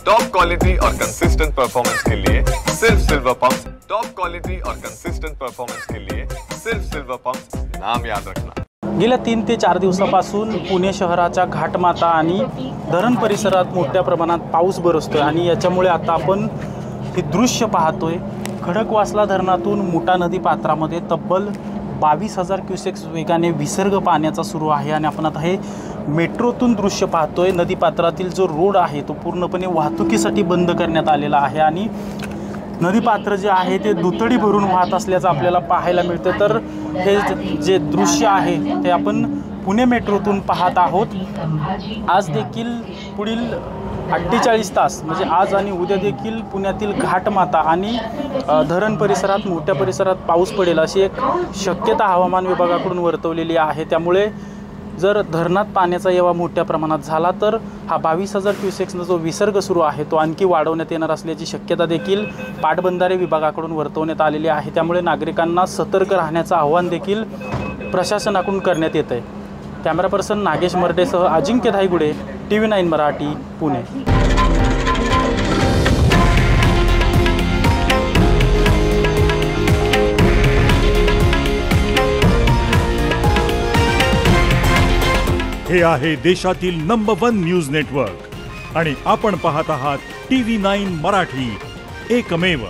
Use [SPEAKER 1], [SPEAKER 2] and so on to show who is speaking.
[SPEAKER 1] Top quality और consistent performance के लिए सिर्फ सिल्वर पंप्स। टॉप क्वालिटी और कंसिस्टेंट परफॉर्मेंस के लिए सिर्फ सिल्वर पंप्स, नाम याद रखना।
[SPEAKER 2] गेल्या 3 ते 4 दिवसापासून पुणे शहराच्या घाटमाता आणि धरण परिसरात मोठ्या प्रमाणात पाऊस बरसतोय आणि याच्यामुळे आता आपण हे दृश्य पाहतोय। खडकवासला धरणातून मुठा नदी पात्रामध्ये तब्बल 22,000 क्युसेक्स वेगाने विसर्ग पाण्याचा सुरू आहे आणि आपण आता हे मेट्रोतून दृश्य पाहतोय। नदी पात्रातील जो रोड आहे तो पूर्णपणे वाहतुकीसाठी बंद करण्यात आलेला आहे आणि नदी पात्र जे आहे ते दुथडी भरून वाहत असल्याचं आपल्याला पाहायला मिळतं। तर हे जे दृश्य आहे ते आपण पुणे मेट्रोतून पाहत आहोत। आज देखील पुढील 48 तास म्हणजे आज आणि उद्या देखील पुण्यातील घाटमाता आणि धरण परिसरात मोठ्या परिसरात पाऊस पडेल अशी एक शक्यता हवामान विभागाकडून वर्तवलेली आहे। त्यामुळे जर धरणात पाण्याचा येवा मोठ्या प्रमाणात झाला तर हा 22,000 क्युसेक्सचा जो विसर्ग सुरू आहे तो आणखी वाढवण्यात येणार असल्याची शक्यता देखील पाटबंधारे विभागाकडून वर्तवण्यात आलेली आहे। त्यामुळे नागरिकांना सतर्क राहण्याचं आवाहन देखील प्रशासनाकडून करण्यात येत आहे। कॅमेरा पर्सन नागेश मर्डेसह अजिंक्य धायगुडे, TV9 मराठी, पुणे।
[SPEAKER 3] हे आहे देशातील नंबर 1 न्यूज नेटवर्क आणि आपण पाहत आहात TV9 मराठी, एकमेव।